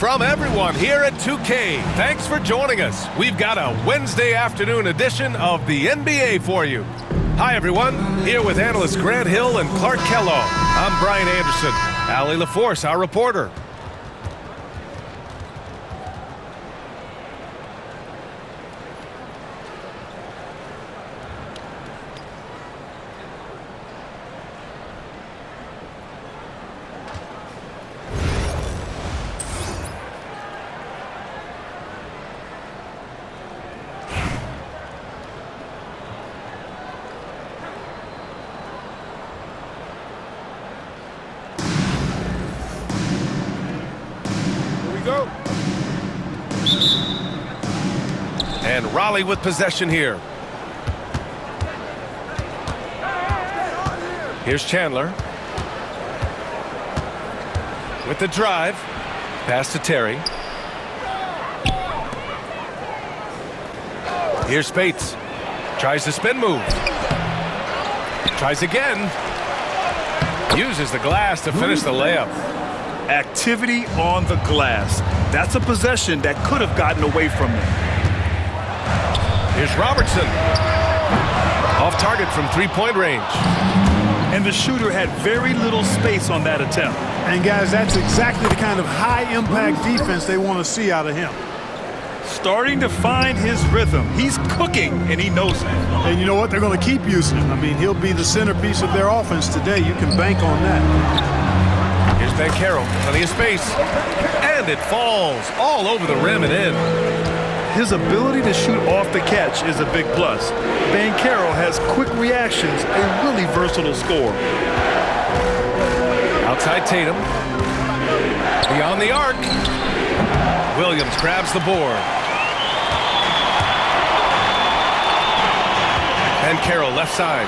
From everyone here at 2K, thanks for joining us. We've got a Wednesday afternoon edition of the NBA for you. Hi, everyone. Here with analysts Grant Hill and Clark Kellogg. I'm Brian Anderson. Allie LaForce, our reporter. And Raleigh with possession here. Here's Chandler. With the drive. Pass to Terry. Here's Spates. Tries the spin move. Tries again. Uses the glass to finish the layup. Activity on the glass. That's a possession that could have gotten away from them. Here's Robertson. Off target from three-point range. And the shooter had very little space on that attempt. And guys, that's exactly the kind of high-impact defense they want to see out of him. Starting to find his rhythm. He's cooking, and he knows it. And you know what? They're going to keep using him. I mean, he'll be the centerpiece of their offense today. You can bank on that. Here's Banchero. Plenty of space. And it falls all over the rim and in. His ability to shoot off the catch is a big plus. Banchero has quick reactions, a really versatile scorer. Outside Tatum. Beyond the arc. Williams grabs the board. Banchero left side.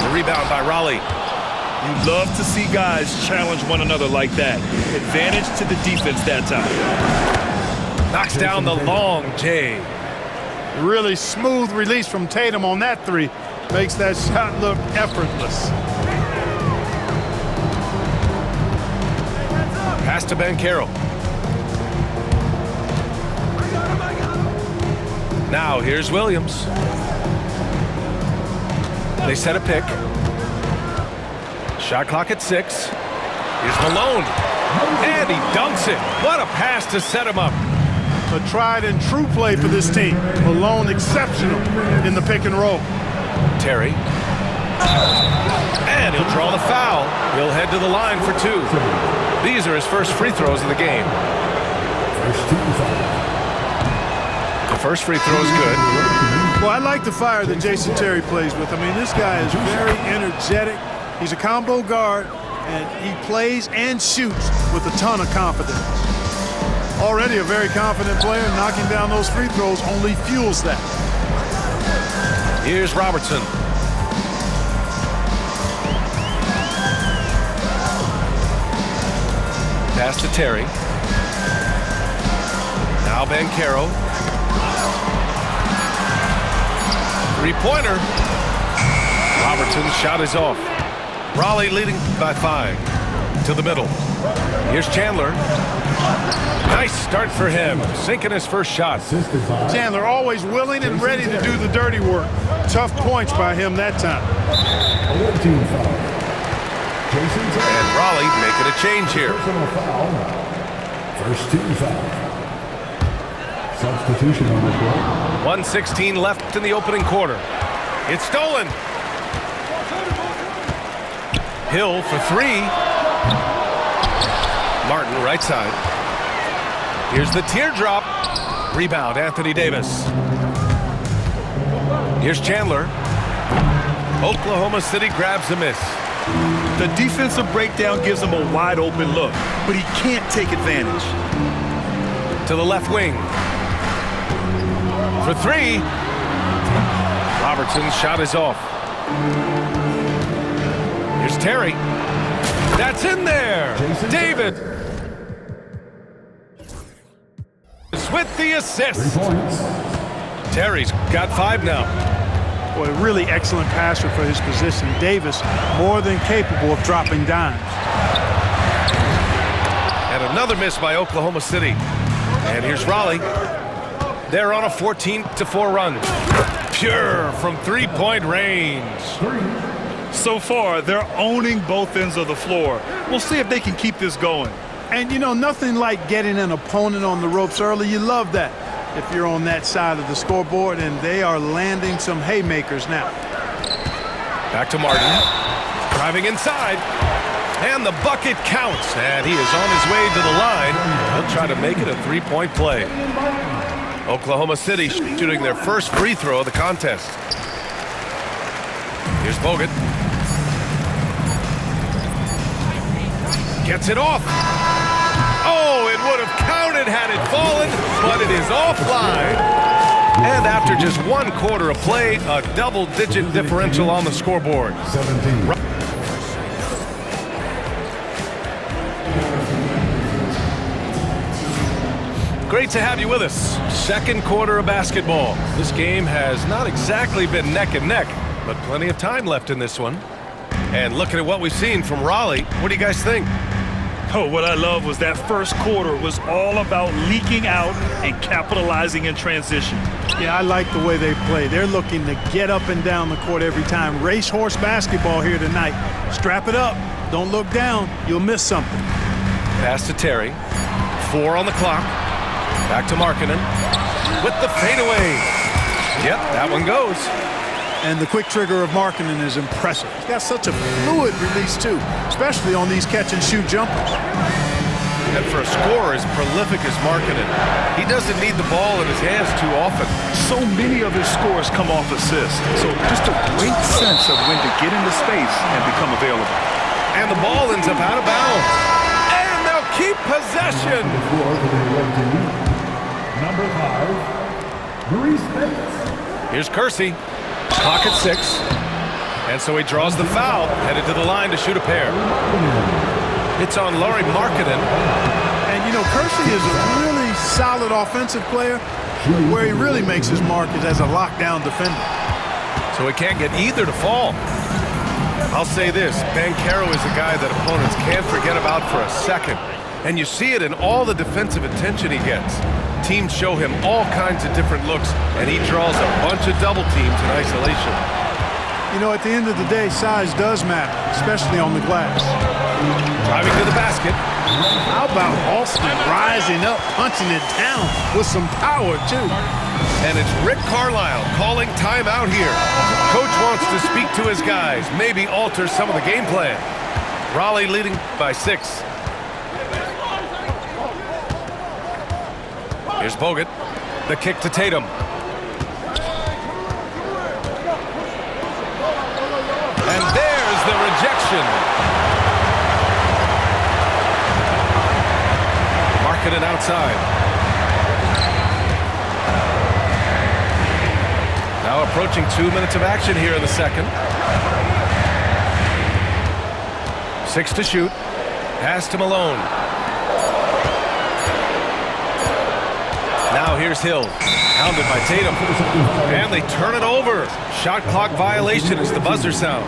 The rebound by Raleigh. You love to see guys challenge one another like that. Advantage to the defense that time. Knocks down the long J. Really smooth release from Tatum on that three. Makes that shot look effortless. Pass to Banchero. Now here's Williams. They set a pick. Shot clock at 6. Here's Malone. And he dunks it. What a pass to set him up. A tried and true play for this team. Malone exceptional in the pick and roll. Terry. And he'll draw the foul. He'll head to the line for 2. These are his first free throws of the game. The first free throw is good. Well, I like the fire that Jason Terry plays with. I mean, this guy is very energetic. He's a combo guard, and he plays and shoots with a ton of confidence. Already a very confident player, knocking down those free throws only fuels that. Here's Robertson. Pass to Terry. Now Banchero. Three-pointer. Robertson's shot is off. Raleigh leading by 5. To the middle. Here's Chandler. Nice start for him, sinking his first shot. Chandler always willing and ready to do the dirty work. Tough points by him that time. And Raleigh making a change here. First team foul. Substitution on the court. 1:16 left in the opening quarter. It's stolen. Hill for 3. Martin right side. Here's the teardrop. Rebound, Anthony Davis. Here's Chandler. Oklahoma City grabs the miss. The defensive breakdown gives him a wide open look, but he can't take advantage. To the left wing. For 3. Robertson's shot is off. Here's Terry. That's in there. David. With the assist. Terry's got 5 now. Boy, a really excellent passer for his position. Davis more than capable of dropping dimes. And another miss by Oklahoma City. And here's Raleigh. They're on a 14-4 run. Pure from three-point range. So far, they're owning both ends of the floor. We'll see if they can keep this going. And, you know, nothing like getting an opponent on the ropes early. You love that if you're on that side of the scoreboard, and they are landing some haymakers now. Back to Martin. Driving inside. And the bucket counts. And he is on his way to the line. He'll try to make it a three-point play. Oklahoma City shooting their first free throw of the contest. Here's Bogut. Gets it off. Oh, it would have counted had it fallen, but it is offline. And after just one quarter of play, a double-digit differential on the scoreboard. 17. Great to have you with us. Second quarter of basketball. This game has not exactly been neck and neck, but plenty of time left in this one. And looking at what we've seen from Raleigh, what do you guys think? Oh, what I love was that first quarter was all about leaking out and capitalizing in transition. Yeah, I like the way they play. They're looking to get up and down the court every time. Racehorse basketball here tonight. Strap it up. Don't look down. You'll miss something. Pass to Terry. 4 on the clock. Back to Markkanen with the fadeaway. Yep, that one goes. And the quick trigger of Markkanen is impressive. He's got such a fluid release, too, especially on these catch-and-shoot jumpers. And for a scorer as prolific as Markkanen, he doesn't need the ball in his hands too often. So many of his scores come off assists. So just a great sense of when to get into space and become available. And the ball ends up out of bounds. And they'll keep possession. Number 5, Maurice Bates. Here's Kersey. Clock at 6. And so he draws the foul, headed to the line to shoot a pair. It's on Lauri Markkanen. And, you know, Kersey is a really solid offensive player. Where he really makes his mark is as a lockdown defender. So he can't get either to fall. I'll say this, Banchero is a guy that opponents can't forget about for a second. And you see it in all the defensive attention he gets. Teams show him all kinds of different looks, and he draws a bunch of double teams in isolation. You know, at the end of the day, size does matter, especially on the glass. Driving to the basket. How about Alston rising up, punching it down with some power, too? And it's Rick Carlisle calling timeout here. Coach wants to speak to his guys, maybe alter some of the game plan. Raleigh leading by 6. Here's Bogut. The kick to Tatum. And there's the rejection. Markkanen outside. Now approaching 2 minutes of action here in the second. 6 to shoot. Pass to Malone. Now here's Hill, hounded by Tatum, and they turn it over. Shot clock violation as the buzzer sounds.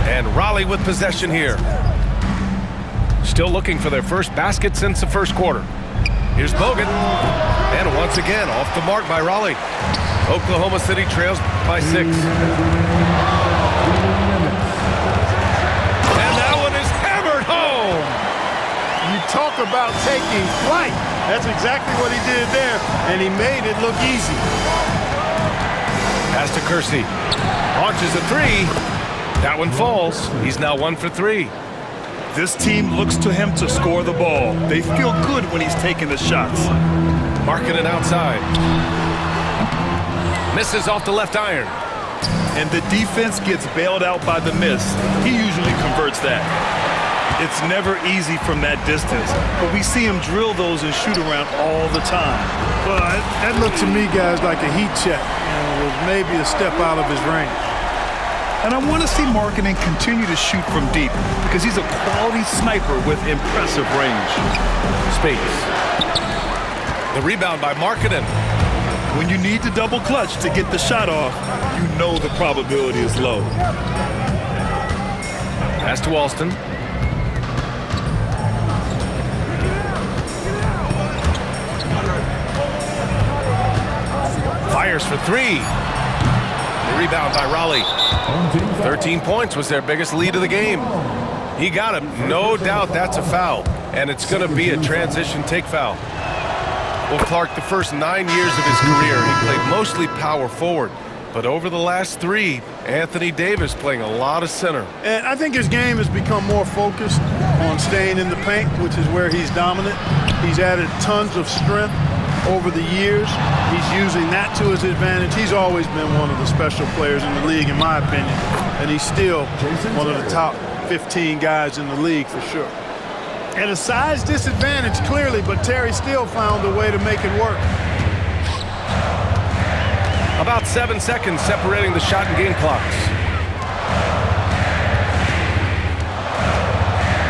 And Raleigh with possession here. Still looking for their first basket since the first quarter. Here's Bogut, and once again off the mark by Raleigh. Oklahoma City trails by 6. Talk about taking flight. That's exactly what he did there, and he made it look easy. Pass to Kersey. Launches a 3. That one falls. He's now 1 for 3. This team looks to him to score the ball. They feel good when he's taking the shots. Markkanen outside. Misses off the left iron. And the defense gets bailed out by the miss. He usually converts that. It's never easy from that distance, but we see him drill those and shoot around all the time. Well, that looked to me, guys, like a heat check. It was maybe a step out of his range. And I want to see Markkanen continue to shoot from deep because he's a quality sniper with impressive range. Space. The rebound by Markkanen. When you need to double clutch to get the shot off, you know the probability is low. Pass to Alston. Fires for three. The rebound by Raleigh. 13 points was their biggest lead of the game. He got him. No doubt that's a foul. And it's going to be a transition take foul. Well, Clark, the first 9 years of his career, he played mostly power forward. But over the last 3, Anthony Davis playing a lot of center. And I think his game has become more focused on staying in the paint, which is where he's dominant. He's added tons of strength over the years. He's using that to his advantage. He's always been one of the special players in the league, in my opinion. And he's still one of the top 15 guys in the league for sure. And a size disadvantage, clearly, but Terry still found a way to make it work. About 7 seconds separating the shot and game clocks.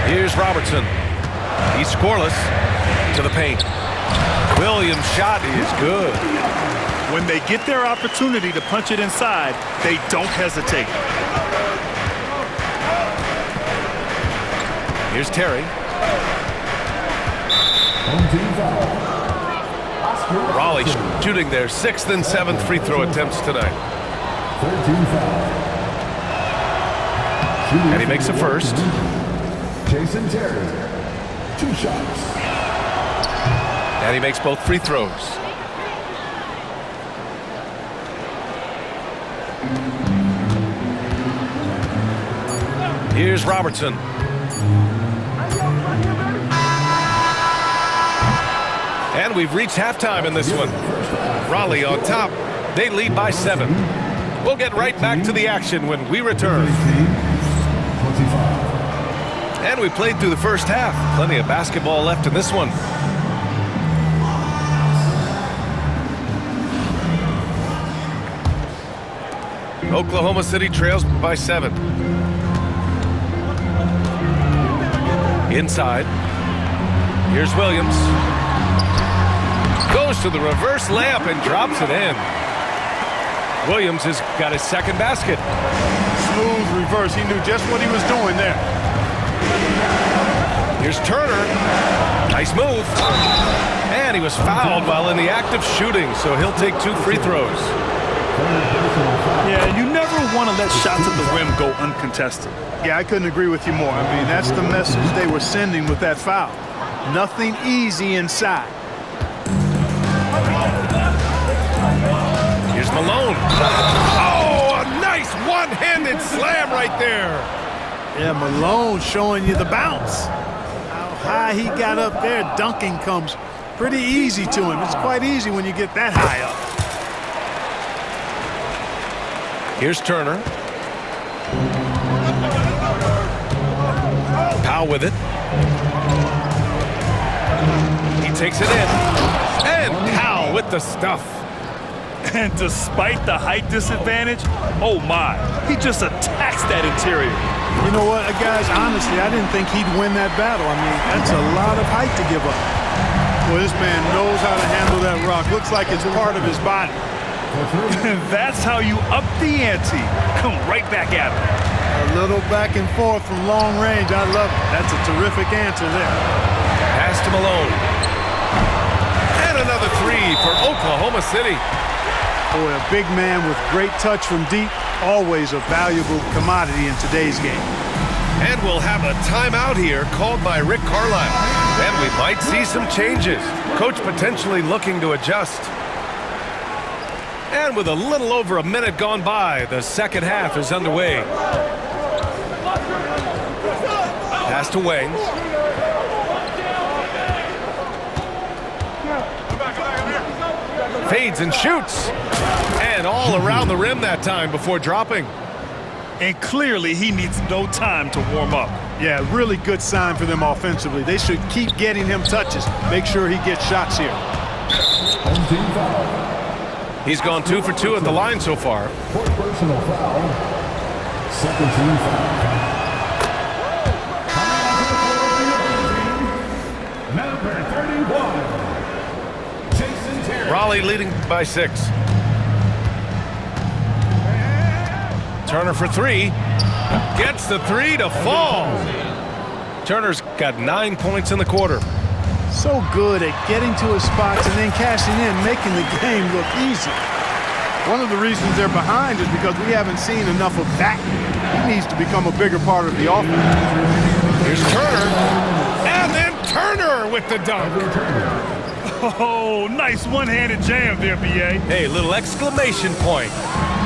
Here's Robertson. He's scoreless. To the paint. Williams' shot is good. When they get their opportunity to punch it inside, they don't hesitate. Here's Terry. Raleigh shooting their 6th and 7th free throw attempts tonight. And he makes the first. Jason Terry, 2 shots. And he makes both free throws. Here's Robertson. And we've reached halftime in this one. Raleigh on top. They lead by 7. We'll get right back to the action when we return. And we played through the first half. Plenty of basketball left in this one. Oklahoma City trails by 7. Inside. Here's Williams. Goes to the reverse layup and drops it in. Williams has got his second basket. Smooth reverse. He knew just what he was doing there. Here's Turner. Nice move. And he was fouled while in the act of shooting, so he'll take 2 free throws. Yeah, you never want to let shots at the rim go uncontested. Yeah, I couldn't agree with you more. I mean, that's the message they were sending with that foul. Nothing easy inside. Here's Malone. Oh, a nice one-handed slam right there. Yeah, Malone showing you the bounce. How high he got up there, dunking comes pretty easy to him. It's quite easy when you get that high up. Here's Turner. Powell with it. He takes it in. And Powell with the stuff. And despite the height disadvantage, oh my, he just attacks that interior. You know what, guys, honestly, I didn't think he'd win that battle. I mean, that's a lot of height to give up. Well, this man knows how to handle that rock. Looks like it's part of his body. And that's how you up the ante. Come right back at him. A little back and forth from long range. I love it. That's a terrific answer there. Pass to Malone. And another 3 for Oklahoma City. Boy, a big man with great touch from deep, always a valuable commodity in today's game. And we'll have a timeout here called by Rick Carlisle. And we might see some changes. Coach potentially looking to adjust. And with a little over a minute gone by, the second half is underway. Pass to Wang. Fades and shoots. And all around the rim that time before dropping. And clearly he needs no time to warm up. Yeah, really good sign for them offensively. They should keep getting him touches. Make sure he gets shots here. He's gone 2 for 2 at the line so far. Personal foul. Second team foul. Number 31, Jason Terry. Raleigh leading by 6. Turner for 3. Gets the 3 to fall. Turner's got 9 points in the quarter. So good at getting to his spots and then cashing in, making the game look easy. One of the reasons they're behind is because we haven't seen enough of that. He needs to become a bigger part of the offense. Here's Turner. And then Turner with the dunk. Oh, nice one-handed jam there, B.A. Hey, little exclamation point.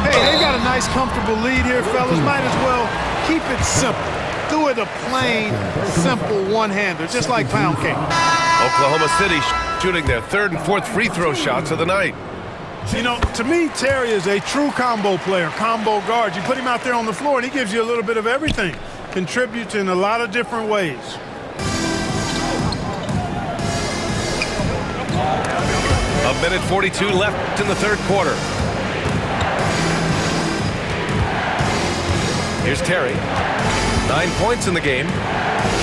Hey, they got a nice, comfortable lead here, fellas. Might as well keep it simple. Do it a plain, simple one-hander, just like pound cake. Oklahoma City shooting their 3rd and 4th free throw shots of the night. You know, to me, Terry is a true combo player, combo guard. You put him out there on the floor, and he gives you a little bit of everything. Contributes in a lot of different ways. A minute 42 left in the 3rd quarter. Here's Terry. 9 points in the game.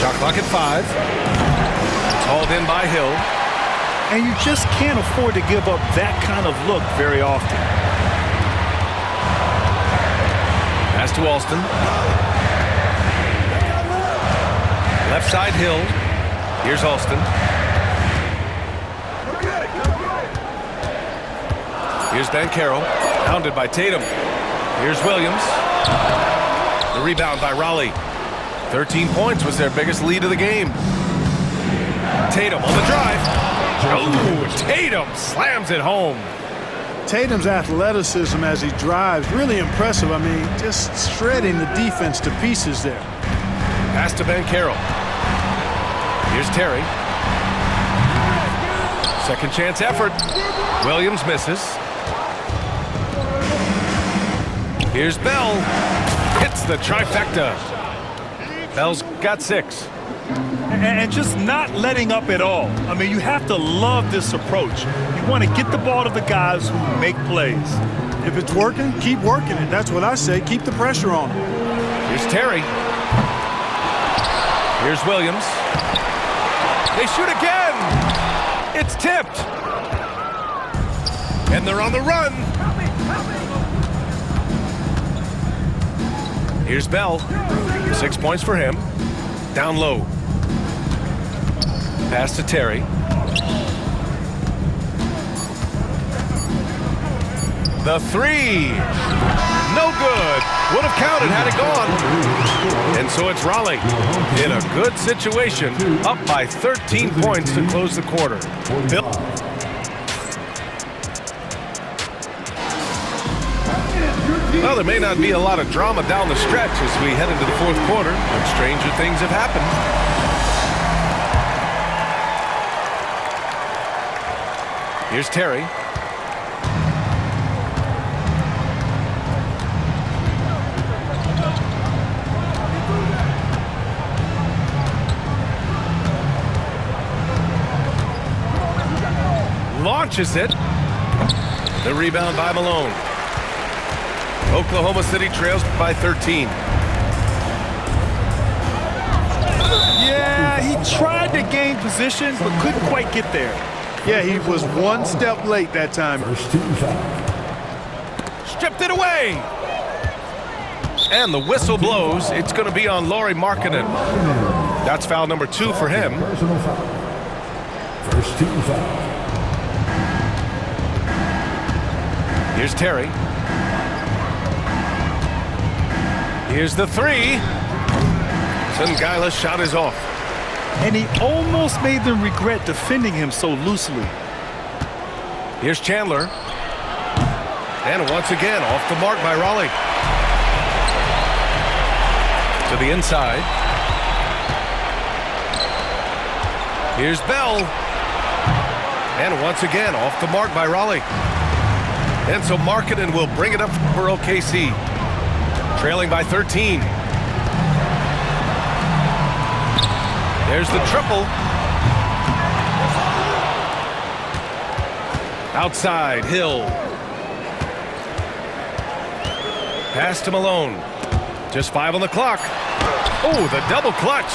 Shot clock at 5. It's hauled in by Hill. And you just can't afford to give up that kind of look very often. Pass to Alston. Left side Hill. Here's Alston. Here's Banchero. Hounded by Tatum. Here's Williams. The rebound by Raleigh. 13 points was their biggest lead of the game. Tatum on the drive. Oh, Tatum slams it home. Tatum's athleticism as he drives, really impressive. I mean, just shredding the defense to pieces there. Pass to Banchero. Here's Terry. Second chance effort. Williams misses. Here's Bell. Hits the trifecta. Bell's got 6. And just not letting up at all. I mean, you have to love this approach. You want to get the ball to the guys who make plays. If it's working, keep working it. That's what I say. Keep the pressure on him. Here's Terry. Here's Williams. They shoot again. It's tipped. And they're on the run. Here's Bell. 6 points for him. Down low. Pass to Terry. The 3. No good. Would have counted had it gone. And so it's Raleigh in a good situation, up by 13 points to close the quarter. Bill. Well, there may not be a lot of drama down the stretch as we head into the 4th quarter, but stranger things have happened. Here's Terry. Launches it. The rebound by Malone. Oklahoma City trails by 13. Yeah, he tried to gain position, but couldn't quite get there. Yeah, he was one step late that time. First team foul. Stripped it away. And the whistle blows. It's going to be on Lauri Markkanen. That's foul number 2 for him. Personal foul. First team foul. Here's Terry. Here's the 3. Sungaila's shot is off. And he almost made them regret defending him so loosely. Here's Chandler. And once again, off the mark by Raleigh. To the inside. Here's Bell. And once again, off the mark by Raleigh. And so Markkanen will bring it up for OKC. Trailing by 13. There's the triple. Outside, Hill. Pass to Malone. Just 5 on the clock. Oh, the double clutch.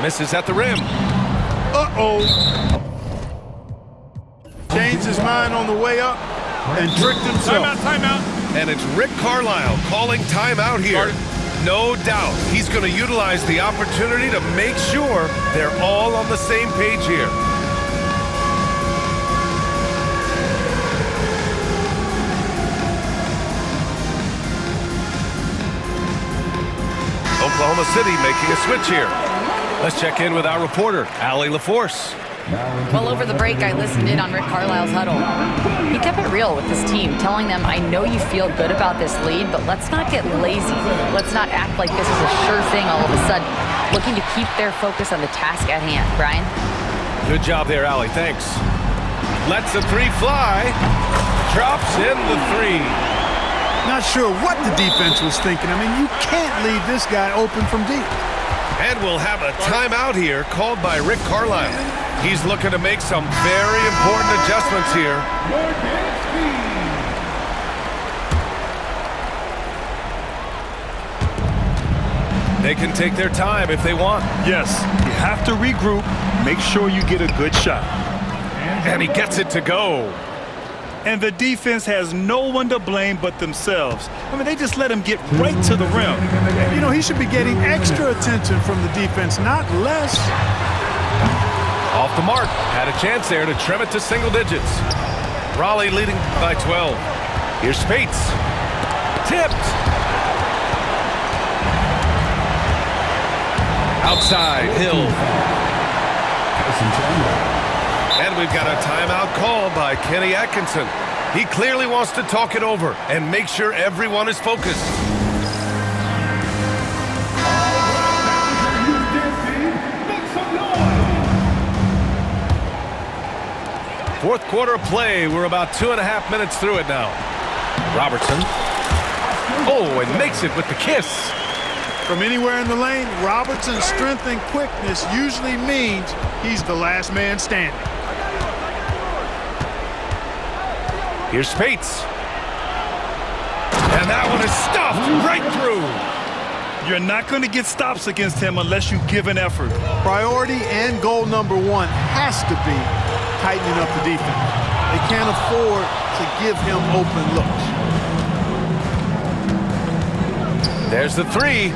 Misses at the rim. Uh-oh. Change the his mind on the way up and tricked himself. Timeout. And it's Rick Carlisle calling timeout here. No doubt he's going to utilize the opportunity to make sure they're all on the same page here. Oklahoma City making a switch here. Let's check in with our reporter, Allie LaForce. Well, over the break, I listened in on Rick Carlisle's huddle. He kept it real with his team, telling them, I know you feel good about this lead, but let's not get lazy. Let's not act like this is a sure thing all of a sudden. Looking to keep their focus on the task at hand. Brian? Good job there, Allie. Thanks. Lets the three fly. Drops in the three. Not sure what the defense was thinking. I mean, you can't leave this guy open from deep. And we'll have a timeout here called by Rick Carlisle. He's looking to make some very important adjustments here. They can take their time if they want. Yes, you have to regroup. Make sure you get a good shot. And he gets it to go. And the defense has no one to blame but themselves. I mean, they just let him get right to the rim. You know, he should be getting extra attention from the defense, not less. Off the mark. Had a chance there to trim it to single digits. Raleigh leading by 12. Here's Spates. Tipped. Outside, Hill. And we've got a timeout called by Kenny Atkinson. He clearly wants to talk it over and make sure everyone is focused. Fourth quarter of play. We're about 2.5 minutes through it now. Robertson. Oh, and makes it with the kiss. From anywhere in the lane, Robertson's strength and quickness usually means he's the last man standing. Here's Spates. And that one is stuffed right through. You're not going to get stops against him unless you give an effort. Priority and goal number one has to be tightening up the defense. They can't afford to give him open looks. There's the three.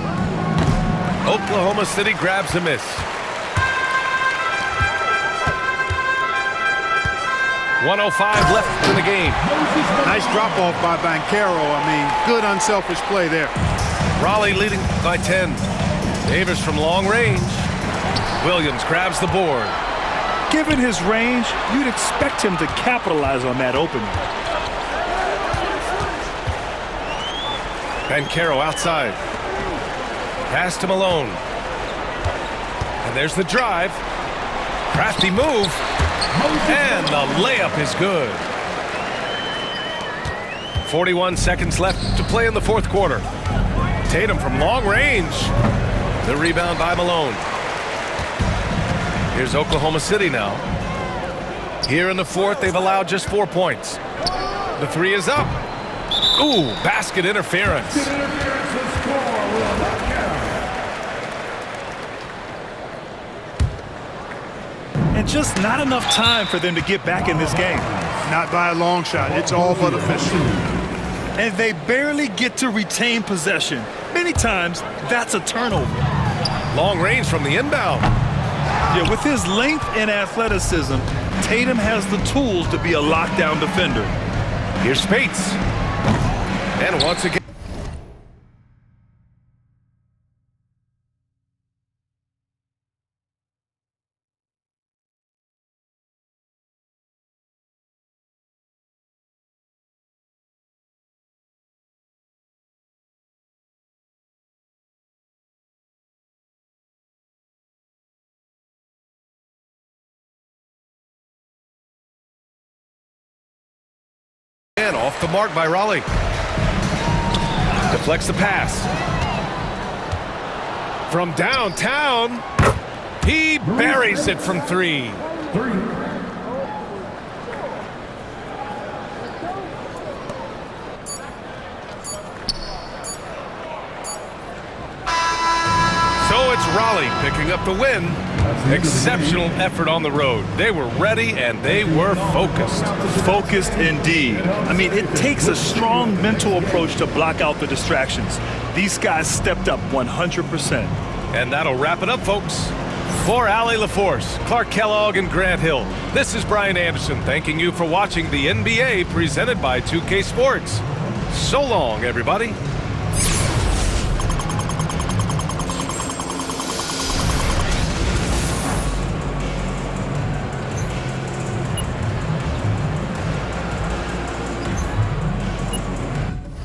Oklahoma City grabs a miss. 1:05 left in the game. Nice drop-off by Banchero. I mean, good unselfish play there. Raleigh leading by 10. Davis from long range. Williams grabs the board. Given his range, you'd expect him to capitalize on that opening. Banchero outside. Pass to Malone. And there's the drive. Crafty move. And the layup is good. 41 seconds left to play in the fourth quarter. Tatum from long range. The rebound by Malone. Here's Oklahoma City now. Here in the fourth, they've allowed just 4 points. The three is up. Ooh, basket interference. And just not enough time for them to get back in this game. Not by a long shot. It's all but official. And they barely get to retain possession. Many times, that's a turnover. Long range from the inbound. Yeah, with his length and athleticism, Tatum has the tools to be a lockdown defender. Here's Spates. And once again. And off the mark by Raleigh. Deflects the pass. From downtown, he buries it from three. So it's Raleigh picking up the win. Exceptional effort on the road. They were ready and they were focused. Focused indeed. I mean, it takes a strong mental approach to block out the distractions. These guys stepped up 100%. And that'll wrap it up, folks. For Allie LaForce, Clark Kellogg, and Grant Hill, this is Brian Anderson thanking you for watching the NBA presented by 2K Sports. So long, everybody.